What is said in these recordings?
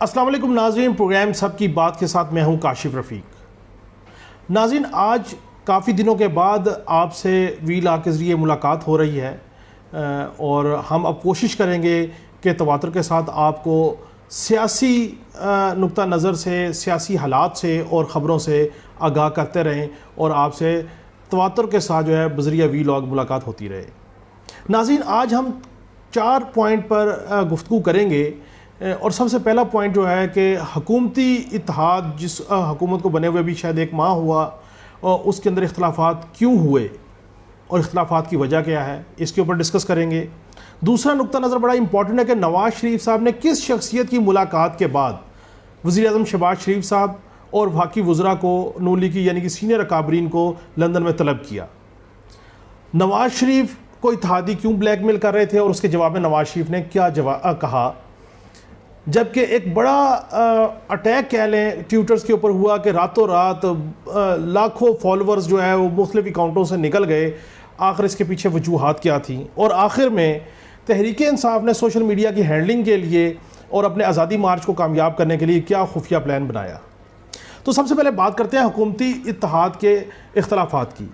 السلام علیکم ناظرین، پروگرام سب کی بات کے ساتھ میں ہوں کاشف رفیق۔ ناظرین، آج کافی دنوں کے بعد آپ سے وی لاگ کے ذریعے ملاقات ہو رہی ہے اور ہم اب کوشش کریں گے کہ تواتر کے ساتھ آپ کو سیاسی نقطہ نظر سے، سیاسی حالات سے اور خبروں سے آگاہ کرتے رہیں اور آپ سے تواتر کے ساتھ جو ہے بذریعہ وی لاگ ملاقات ہوتی رہے۔ ناظرین، آج ہم 4 پوائنٹ پر گفتگو کریں گے اور سب سے پہلا پوائنٹ جو ہے کہ حکومتی اتحاد، جس حکومت کو بنے ہوئے بھی شاید 1 ماہ ہوا، اس کے اندر اختلافات کیوں ہوئے اور اختلافات کی وجہ کیا ہے، اس کے اوپر ڈسکس کریں گے۔ دوسرا نقطہ نظر بڑا امپورٹنٹ ہے کہ نواز شریف صاحب نے کس شخصیت کی ملاقات کے بعد وزیر اعظم شہباز شریف صاحب اور وفاقی وزراء کو، نون لیگ کی یعنی کہ سینئر اکابرین کو لندن میں طلب کیا۔ نواز شریف کو اتحادی کیوں بلیک میل کر رہے تھے اور اس کے جواب میں نواز شریف نے کیا کہا، جبکہ ایک بڑا اٹیک کہہ لیں ٹویٹرز کے اوپر ہوا کہ راتوں رات لاکھوں فالورز جو ہے وہ مختلف اکاؤنٹوں سے نکل گئے۔ آخر اس کے پیچھے وجوہات کیا تھیں، اور آخر میں تحریک انصاف نے سوشل میڈیا کی ہینڈلنگ کے لیے اور اپنے آزادی مارچ کو کامیاب کرنے کے لیے کیا خفیہ پلان بنایا۔ تو سب سے پہلے بات کرتے ہیں حکومتی اتحاد کے اختلافات کی۔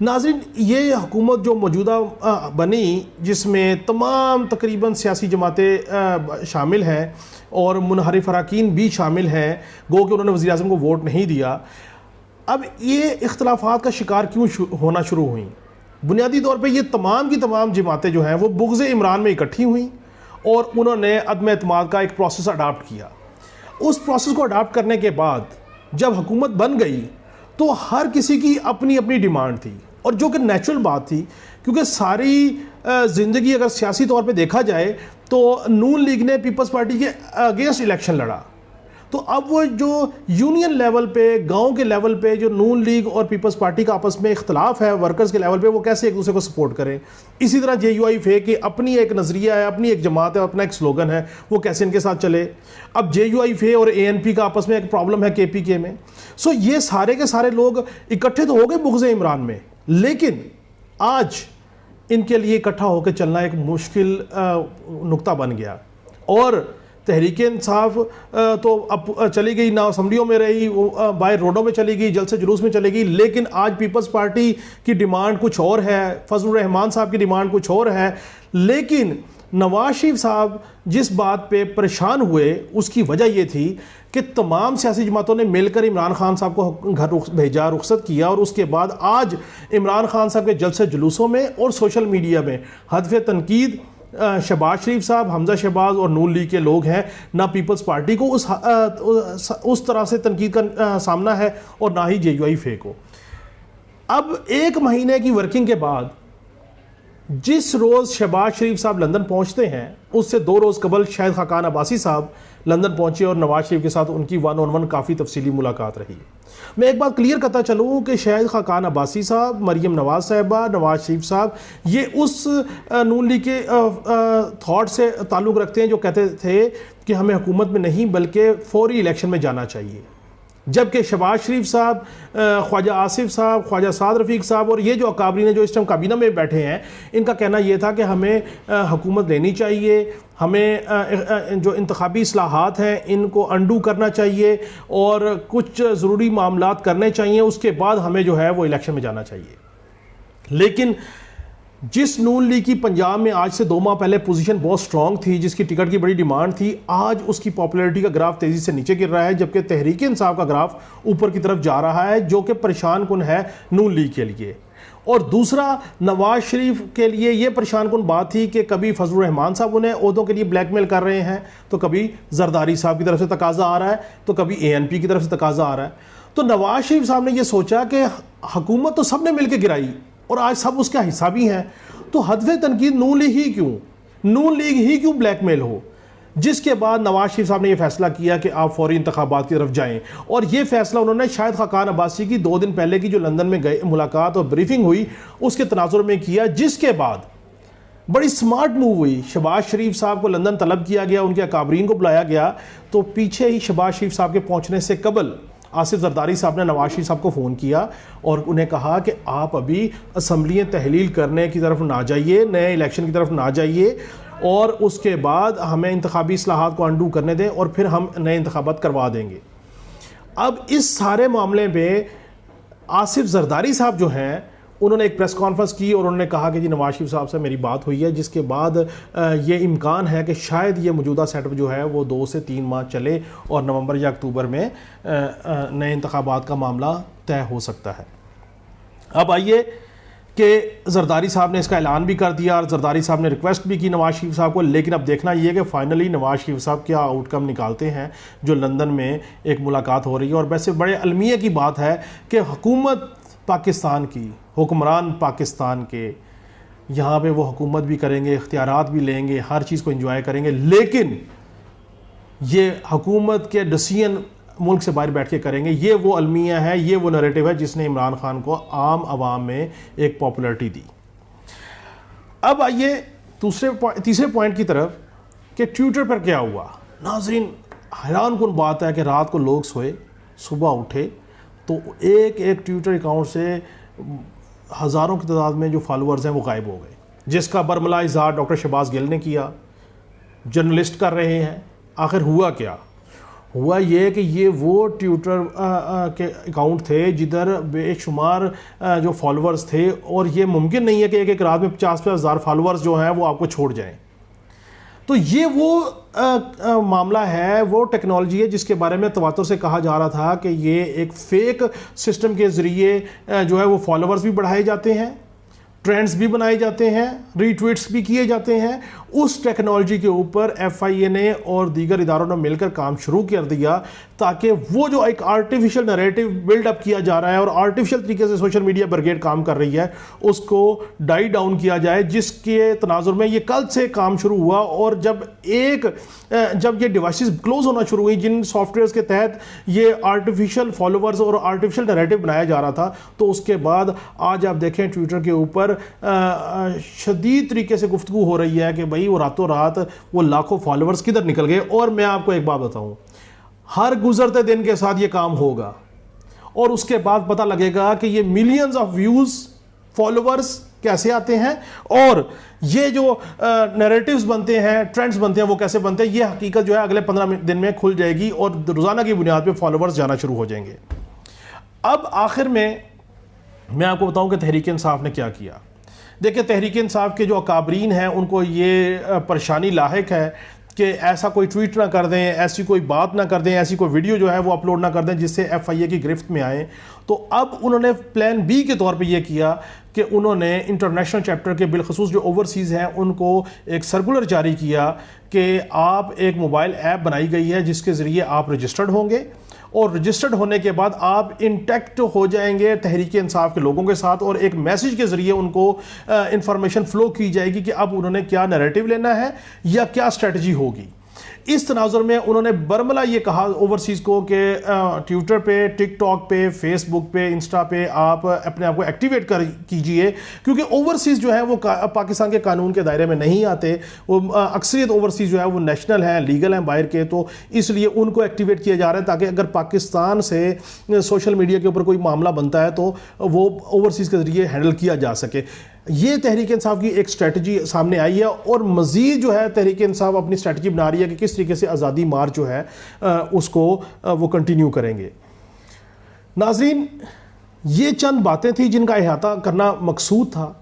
ناظرین، یہ حکومت جو موجودہ بنی، جس میں تمام تقریباً سیاسی جماعتیں شامل ہیں اور منحرف اراکین بھی شامل ہیں، گو کہ انہوں نے وزیر اعظم کو ووٹ نہیں دیا، اب یہ اختلافات کا شکار کیوں ہونا شروع ہوئیں؟ بنیادی طور پہ یہ تمام کی تمام جماعتیں جو ہیں وہ بغض عمران میں اکٹھی ہوئیں اور انہوں نے عدم اعتماد کا ایک پروسیس اڈاپٹ کیا۔ اس پروسیس کو اڈاپٹ کرنے کے بعد جب حکومت بن گئی تو ہر کسی کی اپنی اپنی ڈیمانڈ تھی، اور جو کہ نیچرل بات تھی، کیونکہ ساری زندگی اگر سیاسی طور پہ دیکھا جائے تو نون لیگ نے پیپلز پارٹی کے اگینسٹ الیکشن لڑا۔ تو اب وہ جو یونین لیول پہ، گاؤں کے لیول پہ جو نون لیگ اور پیپلز پارٹی کا آپس میں اختلاف ہے ورکرز کے لیول پہ، وہ کیسے ایک دوسرے کو سپورٹ کریں۔ اسی طرح جے یو آئی فے کی اپنی ایک نظریہ ہے، اپنی ایک جماعت ہے، اپنا ایک سلوگن ہے، وہ کیسے ان کے ساتھ چلے۔ اب جے یو آئی فے اور اے این پی کا آپس میں ایک پرابلم ہے کے پی کے میں۔ سو یہ سارے کے سارے لوگ اکٹھے تو ہو گئے بغض عمران میں، لیکن آج ان کے لیے اکٹھا ہو کے چلنا ایک مشکل نقطہ بن گیا۔ اور تحریک انصاف تو اب چلی گئی، نہ اسمبلیوں میں رہی، باہر روڈوں میں چلی گئی، جلسے جلوس میں چلی گئی، لیکن آج پیپلز پارٹی کی ڈیمانڈ کچھ اور ہے، فضل الرحمان صاحب کی ڈیمانڈ کچھ اور ہے۔ لیکن نواز شریف صاحب جس بات پہ پریشان ہوئے اس کی وجہ یہ تھی کہ تمام سیاسی جماعتوں نے مل کر عمران خان صاحب کو گھر بھیجا، رخصت کیا، اور اس کے بعد آج عمران خان صاحب کے جلسے جلوسوں میں اور سوشل میڈیا میں ہدف تنقید شہباز شریف صاحب، حمزہ شہباز اور نون لیگ کے لوگ ہیں۔ نہ پیپلز پارٹی کو اس طرح سے تنقید کا سامنا ہے اور نہ ہی جے یو آئی فے کو۔ اب 1 مہینے کی ورکنگ کے بعد جس روز شہباز شریف صاحب لندن پہنچتے ہیں، اس سے 2 روز قبل شاہد خاقان عباسی صاحب لندن پہنچے اور نواز شریف کے ساتھ ان کی 1 on 1 کافی تفصیلی ملاقات رہی۔ میں ایک بات کلیئر کرتا چلوں کہ شاہد خاقان عباسی صاحب، مریم نواز صاحبہ، نواز شریف صاحب، یہ اس نون لیگ کے تھاٹ سے تعلق رکھتے ہیں جو کہتے تھے کہ ہمیں حکومت میں نہیں بلکہ فوری الیکشن میں جانا چاہیے، جبکہ شہباز شریف صاحب، خواجہ آصف صاحب، خواجہ سعد رفیق صاحب اور یہ جو اکابرین ہیں جو اس ٹائم کابینہ میں بیٹھے ہیں، ان کا کہنا یہ تھا کہ ہمیں حکومت لینی چاہیے، ہمیں جو انتخابی اصلاحات ہیں ان کو انڈو کرنا چاہیے اور کچھ ضروری معاملات کرنے چاہیے، اس کے بعد ہمیں جو ہے وہ الیکشن میں جانا چاہیے۔ لیکن جس نون لیگ کی پنجاب میں آج سے 2 ماہ پہلے پوزیشن بہت سٹرونگ تھی، جس کی ٹکٹ کی بڑی ڈیمانڈ تھی، آج اس کی پاپولیرٹی کا گراف تیزی سے نیچے گر رہا ہے، جبکہ تحریک انصاف کا گراف اوپر کی طرف جا رہا ہے، جو کہ پریشان کن ہے نون لیگ کے لیے۔ اور دوسرا، نواز شریف کے لیے یہ پریشان کن بات تھی کہ کبھی فضل الرحمان صاحب انہیں عہدوں کے لیے بلیک میل کر رہے ہیں، تو کبھی زرداری صاحب کی طرف سے تقاضا آ رہا ہے، تو کبھی اے این پی کی طرف سے تقاضا آ رہا ہے۔ تو نواز شریف صاحب نے یہ سوچا کہ حکومت تو سب نے مل کے گرائی اور آج سب اس کا حصہ بھی ہیں، تو ہدف تنقید نون لیگ ہی کیوں بلیک میل ہو؟ جس کے بعد نواز شریف صاحب نے یہ فیصلہ کیا کہ آپ فوری انتخابات کی طرف جائیں، اور یہ فیصلہ انہوں نے شاہد خاقان عباسی کی 2 دن پہلے کی جو لندن میں ملاقات اور بریفنگ ہوئی اس کے تناظر میں کیا، جس کے بعد بڑی سمارٹ موو ہوئی۔ شہباز شریف صاحب کو لندن طلب کیا گیا، ان کے اکابرین کو بلایا گیا، تو پیچھے ہی شہباز شریف صاحب کے پہنچنے سے قبل آصف زرداری صاحب نے نواز شریف صاحب کو فون کیا اور انہیں کہا کہ آپ ابھی اسمبلیاں تحلیل کرنے کی طرف نہ جائیے، نئے الیکشن کی طرف نہ جائیے، اور اس کے بعد ہمیں انتخابی اصلاحات کو انڈو کرنے دیں اور پھر ہم نئے انتخابات کروا دیں گے. اب اس سارے معاملے پہ آصف زرداری صاحب جو ہیں انہوں نے ایک پریس کانفرنس کی اور انہوں نے کہا کہ جی نواز شریف صاحب سے میری بات ہوئی ہے, جس کے بعد یہ امکان ہے کہ شاید یہ موجودہ سیٹ اپ جو ہے وہ 2 سے 3 ماہ چلے اور نومبر یا اکتوبر میں نئے انتخابات کا معاملہ طے ہو سکتا ہے. اب آئیے کہ زرداری صاحب نے اس کا اعلان بھی کر دیا اور زرداری صاحب نے ریکویسٹ بھی کی نواز شریف صاحب کو, لیکن اب دیکھنا یہ ہے کہ فائنلی نواز شریف صاحب کیا آؤٹ کم نکالتے ہیں جو لندن میں ایک ملاقات ہو رہی ہے. اور ویسے بڑے المیہ کی بات ہے کہ حکومت پاکستان کی, حکمران پاکستان کے یہاں پہ وہ حکومت بھی کریں گے, اختیارات بھی لیں گے, ہر چیز کو انجوائے کریں گے, لیکن یہ حکومت کے ڈسیزن ملک سے باہر بیٹھ کے کریں گے. یہ وہ المیہ ہے, یہ وہ نریٹو ہے جس نے عمران خان کو عام عوام میں ایک پاپولرٹی دی. اب آئیے تیسرے پوائنٹ کی طرف کہ ٹویٹر پر کیا ہوا. ناظرین حیران کن بات ہے کہ رات کو لوگ سوئے, صبح اٹھے تو ایک ٹویٹر اکاؤنٹ سے ہزاروں کی تعداد میں جو فالوورز ہیں وہ غائب ہو گئے, جس کا برملا اظہار ڈاکٹر شہباز گل نے کیا, جرنلسٹ کر رہے ہیں. آخر ہوا کیا؟ ہوا یہ کہ یہ وہ ٹویٹر کے اکاؤنٹ تھے جدھر بے شمار جو فالوورز تھے, اور یہ ممکن نہیں ہے کہ ایک رات میں 50 ہزار فالوورز جو ہیں وہ آپ کو چھوڑ جائیں. تو یہ وہ معاملہ ہے, وہ ٹیکنالوجی ہے جس کے بارے میں تواتر سے کہا جا رہا تھا کہ یہ ایک فیک سسٹم کے ذریعے جو ہے وہ فالوورز بھی بڑھائے جاتے ہیں, ٹرینڈز بھی بنائے جاتے ہیں, ری ٹویٹس بھی کیے جاتے ہیں. اس ٹیکنالوجی کے اوپر ایف آئی اے نے اور دیگر اداروں نے مل کر کام شروع کر دیا تاکہ وہ جو ایک آرٹیفیشل نریٹو بلڈ اپ کیا جا رہا ہے اور آرٹیفیشل طریقے سے سوشل میڈیا بریگیڈ کام کر رہی ہے اس کو ڈائی ڈاؤن کیا جائے, جس کے تناظر میں یہ کل سے کام شروع ہوا. اور جب یہ ڈیوائسز کلوز ہونا شروع ہوئی جن سافٹ ویئرز کے تحت یہ آرٹیفیشل فالوورز اور آرٹیفیشل نریٹو بنایا جا رہا تھا, تو اس کے بعد آج آپ دیکھیں ٹویٹر کے اوپر شدید طریقے سے گفتگو ہو رہی ہے کہ بھائی وہ راتوں رات وہ لاکھوں فالوورز کدھر نکل گئے. اور میں آپ کو ایک بات بتاؤں, ہر گزرتے دن کے ساتھ یہ کام ہوگا اور اس کے بعد پتہ لگے گا کہ یہ ملینز آف ویوز فالوورز کیسے آتے ہیں اور یہ جو نیریٹیوز بنتے ہیں, ٹرینڈز بنتے ہیں, وہ کیسے بنتے ہیں. یہ حقیقت جو ہے اگلے 15 دن میں کھل جائے گی اور روزانہ کی بنیاد پہ فالوورز جانا شروع ہو جائیں گے. اب آخر میں آپ کو بتاؤں کہ تحریک انصاف نے کیا کیا. دیکھیں تحریک انصاف کے جو اکابرین ہیں ان کو یہ پریشانی لاحق ہے کہ ایسا کوئی ٹویٹ نہ کر دیں, ایسی کوئی بات نہ کر دیں, ایسی کوئی ویڈیو جو ہے وہ اپلوڈ نہ کر دیں جس سے ایف آئی اے کی گرفت میں آئیں. تو اب انہوں نے پلان بی کے طور پہ یہ کیا کہ انہوں نے انٹرنیشنل چیپٹر کے بالخصوص جو اوورسیز ہیں ان کو ایک سرکولر جاری کیا کہ آپ ایک موبائل ایپ بنائی گئی ہے جس کے ذریعے آپ رجسٹرڈ ہوں گے, اور رجسٹرڈ ہونے کے بعد آپ انٹیکٹ ہو جائیں گے تحریک انصاف کے لوگوں کے ساتھ, اور ایک میسج کے ذریعے ان کو انفارمیشن فلو کی جائے گی کہ اب انہوں نے کیا نیریٹو لینا ہے یا کیا اسٹریٹجی ہوگی. اس تناظر میں انہوں نے برملا یہ کہا اوورسیز کو کہ ٹویٹر پہ, ٹک ٹاک پہ, فیس بک پہ, انسٹا پہ آپ اپنے آپ کو ایکٹیویٹ کیجئے, کیونکہ اوورسیز جو ہے وہ پاکستان کے قانون کے دائرے میں نہیں آتے. وہ اکثریت اوورسیز جو ہے وہ نیشنل ہیں, لیگل ہیں باہر کے, تو اس لیے ان کو ایکٹیویٹ کیا جا رہا ہے تاکہ اگر پاکستان سے سوشل میڈیا کے اوپر کوئی معاملہ بنتا ہے تو وہ اوورسیز کے ذریعے ہینڈل کیا جا سکے. یہ تحریک انصاف کی ایک اسٹریٹجی سامنے آئی ہے اور مزید جو ہے تحریک انصاف اپنی اسٹریٹجی بنا رہی ہے کہ کس طریقے سے آزادی مارچ جو ہے اس کو وہ کنٹینیو کریں گے. ناظرین یہ چند باتیں تھیں جن کا احاطہ کرنا مقصود تھا.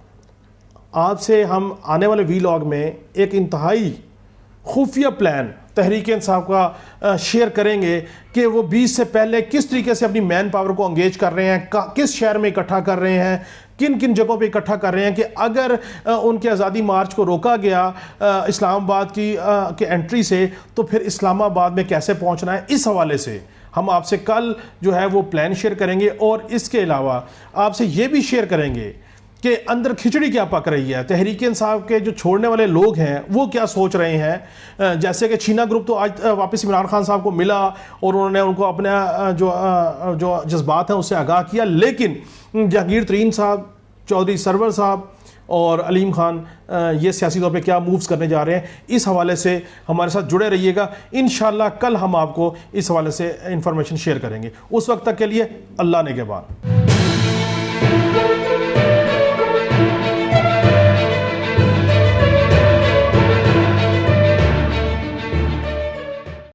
آپ سے ہم آنے والے وی لاگ میں ایک انتہائی خفیہ پلان تحریک انصاف کا شیئر کریں گے کہ وہ 20 سے پہلے کس طریقے سے اپنی مین پاور کو انگیج کر رہے ہیں, کس شہر میں اکٹھا کر رہے ہیں, کن کن جگہوں پہ اکٹھا کر رہے ہیں کہ اگر ان کے آزادی مارچ کو روکا گیا اسلام آباد کی انٹری سے تو پھر اسلام آباد میں کیسے پہنچنا ہے. اس حوالے سے ہم آپ سے کل جو ہے وہ پلان شیئر کریں گے, اور اس کے علاوہ آپ سے یہ بھی شیئر کریں گے کہ اندر کھچڑی کیا پک رہی ہے, تحریک انصاف کے جو چھوڑنے والے لوگ ہیں وہ کیا سوچ رہے ہیں. جیسے کہ چینا گروپ تو آج واپس عمران خان صاحب کو ملا اور انہوں نے ان کو اپنے جو جذبات ہیں اس سے آگاہ کیا, لیکن جہانگیر ترین صاحب, چودھری سرور صاحب اور علیم خان یہ سیاسی طور پہ کیا مووز کرنے جا رہے ہیں, اس حوالے سے ہمارے ساتھ جڑے رہیے گا. انشاءاللہ کل ہم آپ کو اس حوالے سے انفارمیشن شیئر کریں گے. اس وقت تک کے لیے اللہ نگہبان.